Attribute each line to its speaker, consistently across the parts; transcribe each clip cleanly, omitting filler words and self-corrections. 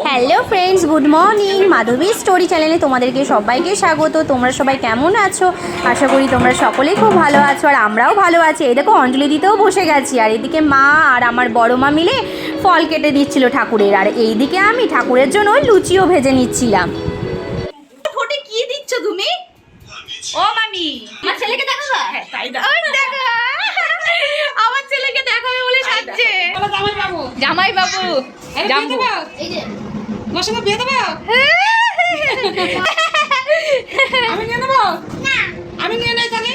Speaker 1: Hello friends, good morning. Madhabi story চ্যানেলে তোমাদেরকে সবাইকে স্বাগত। তোমরা সবাই কেমন আছো? আশা করি তোমরা সকলেই খুব ভালো আছো, আর আমরাও ভালো আছি। এই দেখো অঞ্জলি দিতেও বসে গেছি, আর এদিকে মা আর আমার বড় মা মিলে ফল কেটে দিচ্ছিল ঠাকুরের, আর এইদিকে আমি ঠাকুরের জন্য লুচিও ভেজে নিচ্ছিলাম।
Speaker 2: ঠোঁটে কি দিচ্ছ তুমি? ও মামি, আমার ছেলেকে দেখাবা? হ্যাঁ তাই দাও। দেখো আমার ছেলেকে দেখাবে বলে সাজছে। জামাই বাবু, জামাই বাবু, জাম্বু। এই যে বসে না বিয়ে দেবো? আমি নিয়ে নেবো না, আমি নিয়ে নেই তাহলে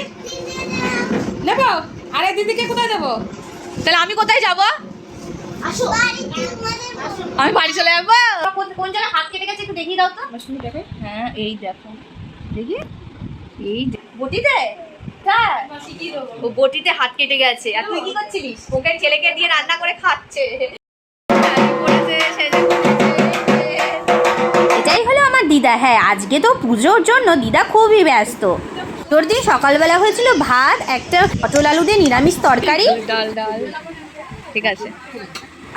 Speaker 2: নেবো। আরে দিদিকে কোথায় দেবো? তাহলে আমি কোথায় যাবো? আসো, আমি বাড়ি চলে যাবো। কোন জায়গায় হাত কেটে গেছে একটু দেখিয়ে দাও তো। হ্যাঁ এই দেখো, দেখি এই বটিতে। হ্যাঁ ও বটিতে হাত কেটে গেছে। আর তুই কি করছিলিস? ওকে ছেলেকে দিয়ে রান্না করে খাচ্ছে।
Speaker 1: এটাই হলো আমার দিদা। হ্যাঁ, আজকে তো পুজোর জন্য দিদা খুবই ব্যস্ত। তোর দিন সকালবেলা হয়েছিল ভাত, একটা পটল আলু দিয়ে নিরামিষ তরকারি,
Speaker 2: ডাল ডাল ঠিক আছে,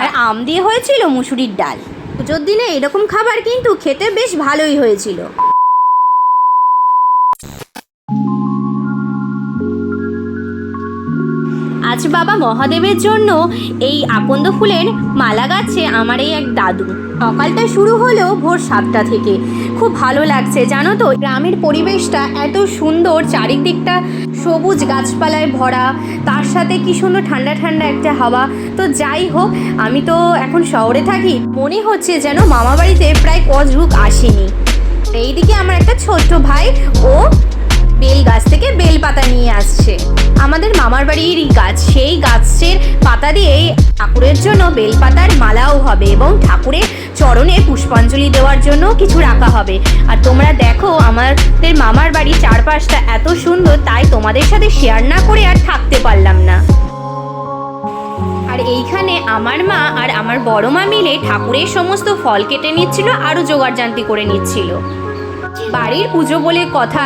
Speaker 1: আর আম দিয়ে হয়েছিল মুসুরির ডাল। পুজোর দিনে এরকম খাবার কিন্তু খেতে বেশ ভালোই হয়েছিল। আজ বাবা মহাদেবের জন্য এই আকন্দ ফুলের মালা গাচ্ছে আমার এই এক দাদু। সকালটা শুরু হলো ভোর 7টা থেকে। খুব ভালো লাগছে জানো তো, গ্রামের পরিবেশটা এত সুন্দর, চারিদিকটা সবুজ গাছপালায় ভরা, তার সাথে কি সুন্দর ঠান্ডা ঠান্ডা একটা হাওয়া। তো যাই হোক, আমি তো এখন শহরে থাকি, মনে হচ্ছে যেন মামা বাড়িতে প্রায় কযুগ আসেনি। এইদিকে আমার একটা ছোট্ট ভাই, ও বেল গাছ থেকে বেল পাতা নিয়ে আসছে। আমাদের মামার বাড়িরই গাছ, সেই গাছের পাতা দিয়ে ঠাকুরের জন্য বেল পাতার মালাও হবে, এবং ঠাকুরের চরণে পুষ্পাঞ্জলি দেওয়ার জন্য কিছু রাখা হবে। আর তোমরা দেখো আমাদের মামার বাড়ির চারপাশটা এত সুন্দর, তাই তোমাদের সাথে শেয়ার না করে আর থাকতে পারলাম না। আর এইখানে আমার মা আর আমার বড় মা মিলে ঠাকুরের সমস্ত ফল কেটে নিচ্ছিল, আরও জোগাড়জান্তি করে নিচ্ছিল। বাড়ির পুজো বলে কথা,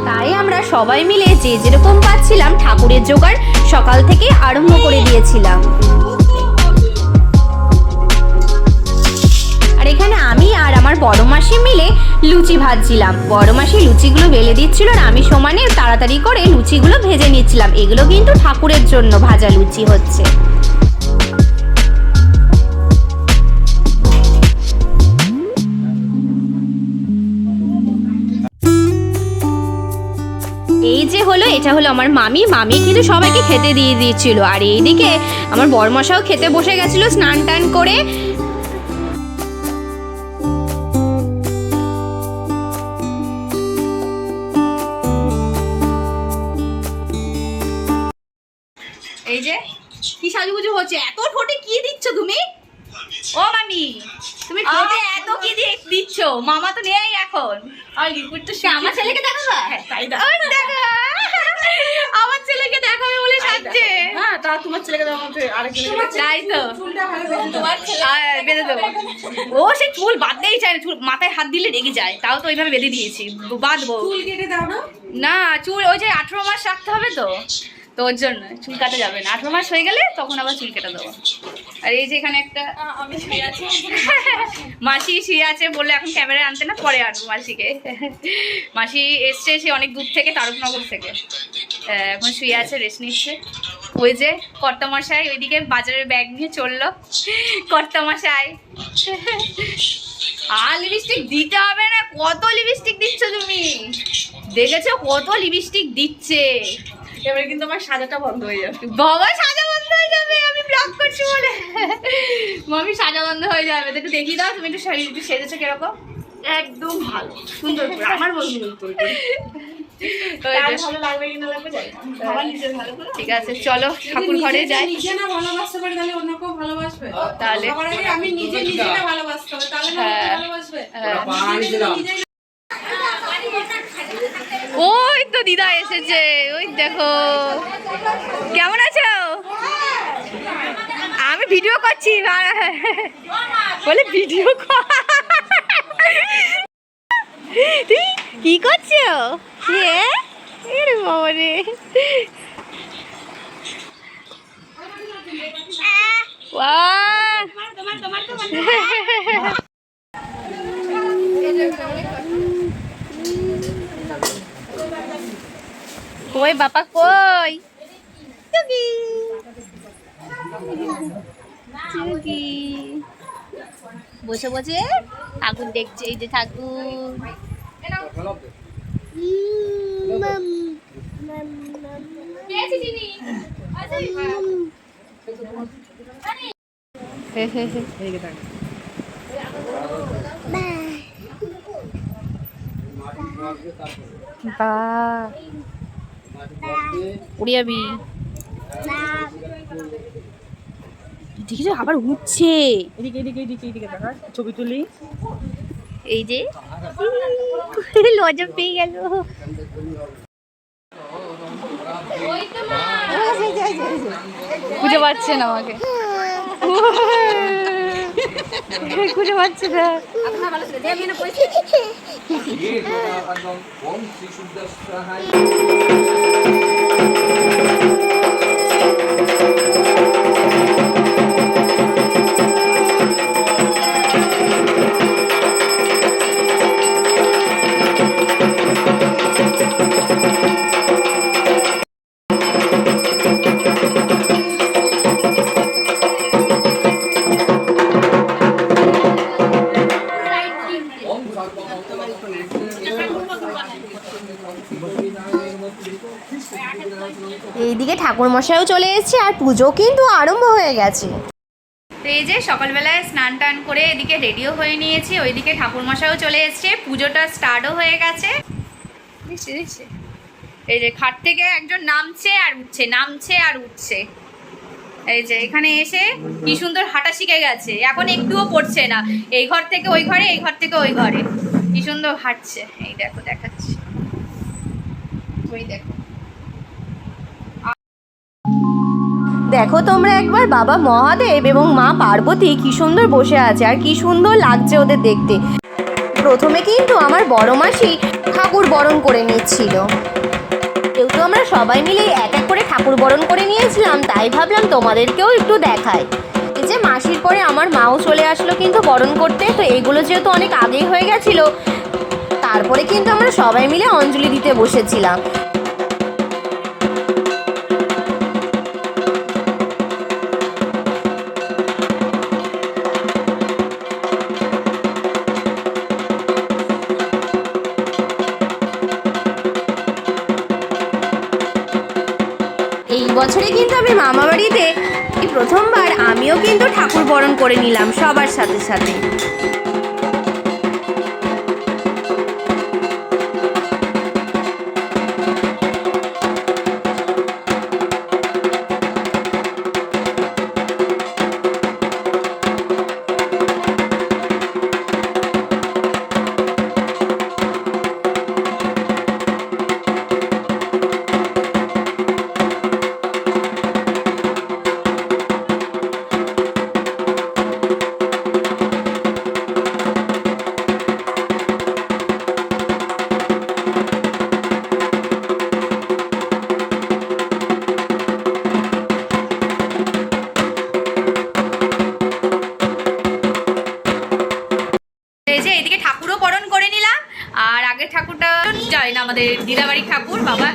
Speaker 1: তাই আমরা সবাই মিলে যে যেরকম পাচ্ছিলাম ঠাকুরের জোগাড় সকাল থেকে আরম্ভ করে দিয়েছিলাম। আর এখানে আমি আর আমার বড় মাসি মিলে লুচি ভাজছিলাম। বড় মাসি লুচিগুলো বেলে দিচ্ছিল, আর আমি সমানে তাড়াতাড়ি করে লুচিগুলো ভেজে নিচ্ছিলাম। এগুলো কিন্তু ঠাকুরের জন্য ভাজা লুচি হচ্ছে। এই যে হলো, এটা হলো আমার মামি। মামি কিন্তু সবাইকে খেতে দিয়ে দিয়েছিল, আর এইদিকে আমার বড়মশাও খেতে বসে গেছিল স্নান টান করে।
Speaker 2: এই যে কি সাজুগুজু হচ্ছে, এত ঠোঁটে কি দিচ্ছ তুমি? ও মামি, তুমি ঠোঁটে এত কি দিচ্ছ? মামা তো নেই এখন। আর লিকুইড তো আমার ছেলেকে দেখাবা? হ্যাঁ তাই দাও। দেখো আমার ছেলেকে দেখাবে বলে সাজছে। হ্যাঁ তা তোমার ছেলেকে দেখাবে আরেকজন। তাই তো, তোমার ছেলে বেঁধে দেবো। ও সে চুল বাঁধতেই চায় না, চুল মাথায় হাত দিলে রেগে যায়। তাও তো ওইভাবে বেঁধে দিয়েছি, বাঁধবো। চুল কেটে দাও না? না চুল ওই যে 18 মাস রাখতে হবে তো, তো ওর জন্য চুল কাটা যাবে না। 18 মাস হয়ে গেলে তখন আবার চুল কেটে দেবো। আর এই যে এখানে একটা মাসি শুয়ে আছে, বললে এখন ক্যামেরায় আনতে না, পরে আনবো মাসিকে। মাসি এসছে সে অনেক দূর থেকে, তারকনগর থেকে। এখন শুয়ে আছে, রেস্ট নিচ্ছে। ওই যে কর্তামশাই ওইদিকে বাজারের ব্যাগ নিয়ে চললো। কর্তামশাই আর লিপস্টিক দিতে হবে না, কত লিপস্টিক দিচ্ছ তুমি? দেখেছো কত লিপস্টিক দিচ্ছে? এবারে কিন্তু আমার সাজাটা বন্ধ হয়ে যাবে। বাবা সাজা বন্ধ হয়ে যাবে, আমি ব্লগ করছি বলে। মামি সাজা বন্ধ হয়ে যাবে, একটু দেখিয়ে দাও। তুমি একটু সেজেছো কিরকম? একদম ভালো, সুন্দর করে আমার বন্ধু। ভালো লাগবে কি না লাগবে জানি না, ঠিক আছে চলো ঠাকুর ঘরে যাই। নিজে না ভালোবাসতে পারি তাহলে অন্য কেউ ভালোবাসবে? তাহলে আমি নিজে না ভালোবাসতে হবে, তাহলে ভালোবাসবে। ওই তো দিদা এসেছে, ওই দেখো। কেমন আছো? আমি ভিডিও করছি, বলে ভিডিও কি করছো?
Speaker 1: এরে বাবা রে, কই বাবা কই? চুকি চুকি বসে বসে ঠাকুর দেখছে। এই যে ঠাকুর, উড়ে যাবি। দেখেছো আবার উঠছে।
Speaker 3: ছবি তুলি।
Speaker 1: এই যে লজ্জা পেয়ে গেল।
Speaker 2: খুঁজে পাচ্ছে না আমাকে,
Speaker 1: খুঁজে পাচ্ছে না। এইদিকে ঠাকুর মশাইও চলে এসেছে আর পুজো কিন্তু আরম্ভ হয়ে গেছে।
Speaker 2: তো এই যে সকালবেলায় স্নান টান করে এদিকে রেডিও হয়ে নিয়েছি, ওইদিকে ঠাকুরমশাইও চলে এসছে, পুজোটা স্টার্টও হয়ে গেছে। দেখছি এই যে খাট থেকে একজন নামছে আর উঠছে, নামছে আর উঠছে। এই যে এখানে এসে কি সুন্দর হাঁটা শিখে গেছে, এখন একটুও পড়ছে না। এই ঘর থেকে ওই ঘরে, এই ঘর থেকে ওই ঘরে, কি সুন্দর হাঁটছে। এই দেখো দেখাচ্ছি, ওই দেখো।
Speaker 1: দেখো তোমরা একবার বাবা মহাদেব এবং মা পার্বতী কি সুন্দর বসে আছে আর কি সুন্দর লাগছে ওদের দেখতে। প্রথমে কিন্তু আমার বড় মাসি ঠাকুর বরণ করে নিচ্ছিল, যেহেতু আমরা সবাই মিলে এক এক করে ঠাকুর বরণ করে নিয়েছিলাম তাই ভাবলাম তোমাদেরকেও একটু দেখাই। এই যে মাসির পরে আমার মাও চলে আসলো কিন্তু বরণ করতে। তো এগুলো যেহেতু অনেক আগেই হয়ে গেছিলো, তারপরে কিন্তু আমরা সবাই মিলে অঞ্জলি দিতে বসেছিলাম। এই বছরে কিন্তু আমি মামা বাড়িতে এই প্রথমবার আমিও কিন্তু ঠাকুর বরণ করে নিলাম সবার সাথে সাথে।
Speaker 2: আর আগের ঠাকুরটা যায় না, আমাদের দিদাবাড়ির ঠাকুর বাবা।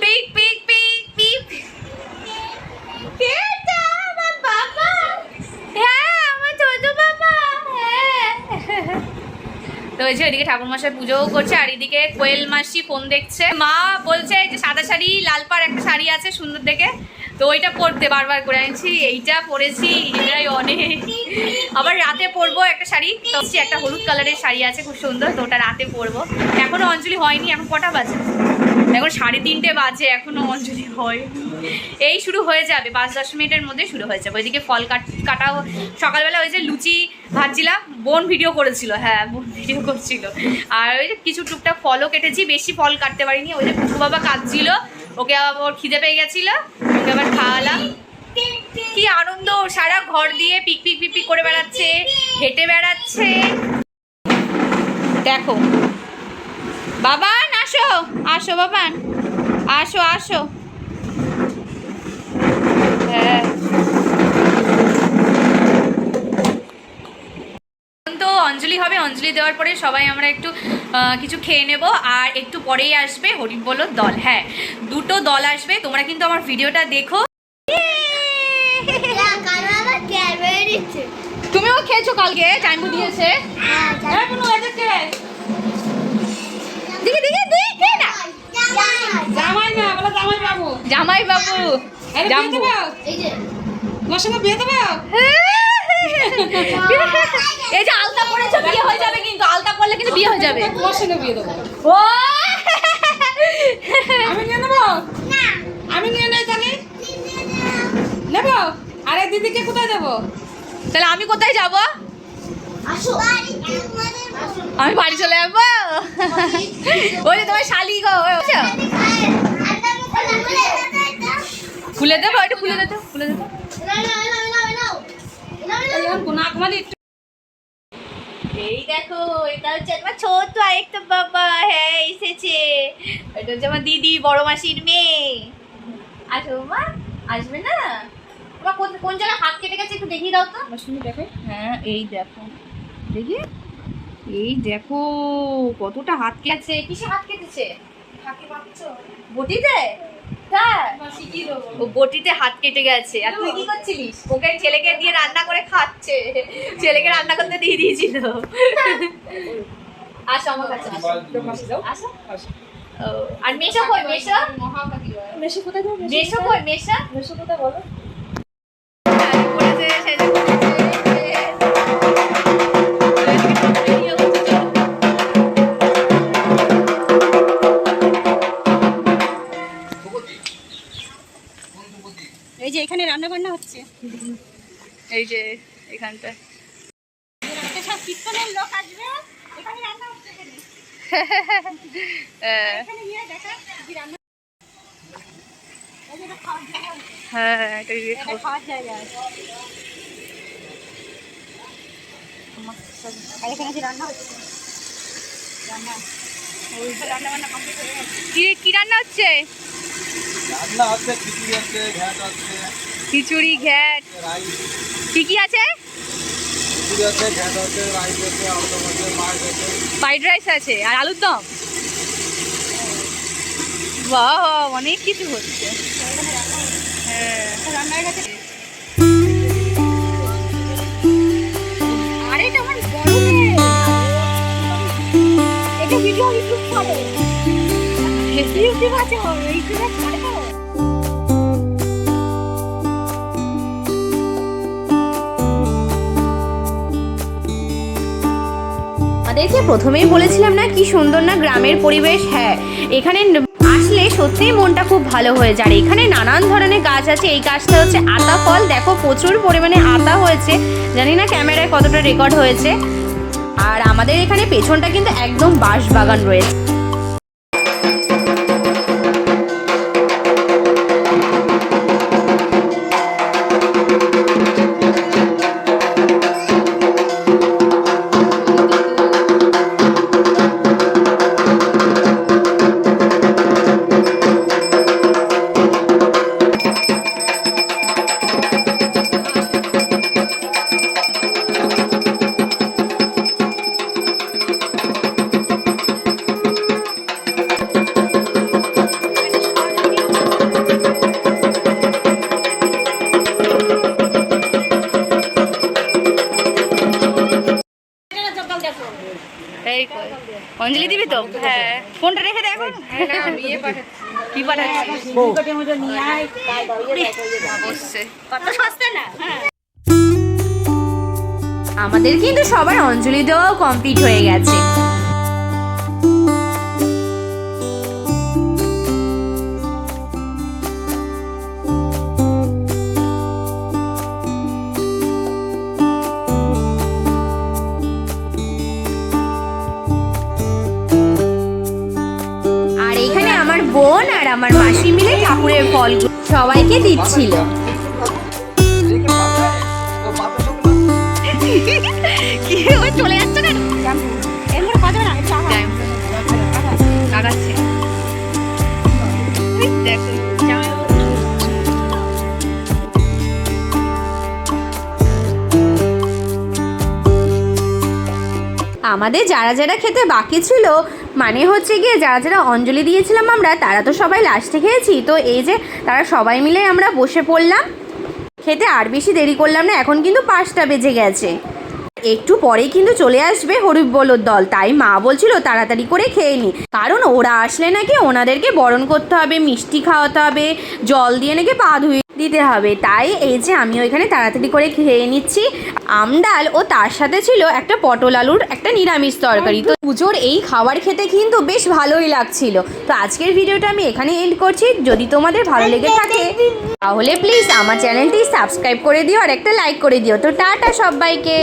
Speaker 2: পিক পিক পিক পিক, হ্যাঁ আমার ছোট বাবা। তো ওই যে ওইদিকে ঠাকুরমশাই পুজোও করছে আর এদিকে কোয়েল মাসি ফোন দেখছে। মা বলছে যে সাদা শাড়ি, লাল পাড় একটা শাড়ি আছে সুন্দর দেখে, তো ওইটা পরতে বারবার করে আনছি। এইটা পরেছি এটাই অনেক, আবার রাতে পরবো একটা শাড়ি, তো একটা হলুদ কালারের শাড়ি আছে খুব সুন্দর, তো ওটা রাতে পরবো। এখনো অঞ্জলি হয়নি, এখন কটা বাজে? এখন 3:30 বাজে, এখনো অঞ্জলি হয়নি। এই শুরু হয়ে যাবে, 5-10 মিনিটের মধ্যে শুরু হয়ে যাবে। ওইদিকে ফল কাটাও সকালবেলা ওই যে লুচি ভাজছিলাম, বোন ভিডিও করেছিল, হ্যাঁ বোন ভিডিও করছিল। আর ওই যে কিছু টুকটাক ফলও কেটেছি, বেশি ফল কাটতে পারিনি। ওই যে পুচু বাবা কাটছিল, ওকে আবার খিদে পেয়ে গেছিল, ওকে আবার খাওয়ালাম। কি আনন্দ, সারা ঘর দিয়ে পিক পিক পিক পিক করে বেড়াচ্ছে, হেঁটে বেড়াচ্ছে। দেখো বাবা না আসো আসো বাবান, আসো আসো। হ্যাঁ তো অঞ্জলি হবে, অঞ্জলি দেওয়ার পরে সবাই আমরা একটু কিছু খেয়ে নেব, আর একটু পরেই আসবে হরিবোলের দল। হ্যাঁ, দুটো দল আসবে, তোমরা কিন্তু আমার ভিডিওটা দেখো। তুমিও খেয়েছো কালকে, টাইমও দিয়েছে। দেখি দেখি দেখি খেয়ে না।
Speaker 3: জামাই না, বলো জামাই বাবু।
Speaker 2: জামাই বাবু,
Speaker 3: আরে বিয়ে দেবো? তোমার সঙ্গে বিয়ে দেবো?
Speaker 2: এই যে আলতা পরেছো, বিয়ে হয়ে যাবে কিন্তু, আলতা পরলে কিন্তু বিয়ে হয়ে যাবে।
Speaker 3: তোমার সঙ্গে বিয়ে দেবো।
Speaker 2: ও
Speaker 3: আমি নিয়ে নেবো? আমি নিয়ে নেই তাহলে? নেবো? আরে দিদিকে কোথায় দেবো?
Speaker 2: তাহলে আমি কোথায় যাব? আমি বাড়ি চলে যাবো। ওই যে তোমার শালি গো, খুলে দেবো, একটু খুলে দেবো, খুলে দেবো। এই দেখো, এটা হচ্ছে আমার ছোট আরেকটা বাবা। হ্যাঁ এসেছে, এটা হচ্ছে আমার দিদি, বড় মাসির মেয়ে। আসো মা, আসবে না? তোমার কোন জায়গায় হাত কেটে গেছে একটু দেখিয়ে দাও তো। হ্যাঁ এই দেখো, দেখি, এই দেখো কতটা হাত কেটেছে। কিসে হাত কেটেছে? বটিতে? হ্যাঁ, ও বটিতে হাত কেটে গেছে। আর তুই কি করছিলিস? ওকে ছেলেকে দিয়ে রান্না করে খাচ্ছে, ছেলেকে রান্না করতে দিয়ে দিয়েছিল। আসো আমার কাছে, আসো। ও, আর মেশো কই? মেশো
Speaker 3: মেশো কোথায় যাবো?
Speaker 2: মেশো কই? মেশো
Speaker 3: মেশো কোথায় বলো? এই যে এখানে রান্না বান্না হচ্ছে।
Speaker 2: এই যে এখানটায়
Speaker 3: সব কীর্তনের লোক আসবে, এখানে রান্না হচ্ছে। এখানে নিয়ে দেখা কি রান্না।
Speaker 2: হ্যাঁ এটাই
Speaker 3: খাওয়ার জায়গা আছে। আর এখানে যে রান্না হচ্ছে, রান্না বান্না কমপ্লিট হয়ে গেছে।
Speaker 2: কি রান্না হচ্ছে?
Speaker 4: রান্না হচ্ছে খিচুড়ি আছে, ঘ্যাট আছে,
Speaker 2: খিচুড়ি, ঘ্যাট,
Speaker 4: রাইস,
Speaker 2: কি কি আছে?
Speaker 4: খিচুড়ি আছে, ঘ্যাট আছে, রাইস আছে, আলু আছে, মাছ আছে।
Speaker 2: ফ্রাইড রাইস আছে, আর আলুর দম। বাহ, অনেক কিছু হচ্ছে। হ্যাঁ,
Speaker 3: রান্নার কাছে
Speaker 2: আরে এটা আমার বড় মেয়ে,
Speaker 3: এটা ভিডিও ইউটিউব করে, ইউটিউব আছে, ইউটিউবে ছাড়ে তো।
Speaker 1: আমাদেরকে প্রথমেই বলেছিলাম না কি সুন্দর না গ্রামের পরিবেশ। হ্যাঁ, এখানে আসলে সত্যিই মনটা খুব ভালো হয়ে যায়। এখানে নানান ধরনের গাছ আছে। এই গাছটা হচ্ছে আতা ফল, দেখো প্রচুর পরিমাণে আতা হয়েছে। জানি না ক্যামেরায় কতটা রেকর্ড হয়েছে। আর আমাদের এখানে পেছনটা কিন্তু একদম বাঁশ বাগান রয়েছে।
Speaker 2: এই কই অঞ্জলি দিবি তো? হ্যাঁ, ফোনটা রেখে দে এখন। কি পাঠাচ্ছিস? অবশ্যই, কত সস্তা না।
Speaker 1: আমাদের কিন্তু সবার অঞ্জলি দেওয়াও কমপ্লিট হয়ে গেছে। আর এখানে আমার বোন আর আমার মাসি মিলে ঠাকুরের ফল সবাইকে দিচ্ছিল।
Speaker 2: কি, ওই চলে যাচ্ছে না?
Speaker 3: এর মধ্যে কত না
Speaker 2: লাগাচ্ছে। দেখো জামাইবাবু
Speaker 1: আমাদের যারা যারা খেতে বাকি ছিল মানে হচ্ছে গিয়ে যারা যারা অঞ্জলি দিয়েছিলাম আমরা তারা তো সবাই লাস্টে খেয়েছি। তো এই যে তারা সবাই মিলে আমরা বসে পড়লাম খেতে। আর বেশি দেরি করলাম না, এখন কিন্তু 5টা বেজে গেছে। একটু পরেই কিন্তু চলে আসবে হরিব বলদ দল, তাই মা বলছিল তাড়াতাড়ি করে খেয়ে নি, কারণ ওরা আসলে নাকি ওনাদেরকে বরণ করতে হবে, মিষ্টি খাওয়াতে হবে, জল দিয়ে নাকি পা ধুয়ে দিতে হবে। তাই এই যে আমিও এখানে তাড়াতাড়ি করে খেয়ে নিচ্ছি আমডাল, ও তার সাথে ছিল একটা পটল আলুর একটা নিরামিষ তরকারি। তো পুজোর এই খাবার খেতে কিন্তু বেশ ভালোই লাগছিল। তো আজকের ভিডিওটা আমি এখানে এন্ড করছি। যদি তোমাদের ভালো লেগে থাকে তাহলে প্লিজ আমার চ্যানেলটি সাবস্ক্রাইব করে দিও আর একটা লাইক করে দিও। তো টাটা সবাইকে।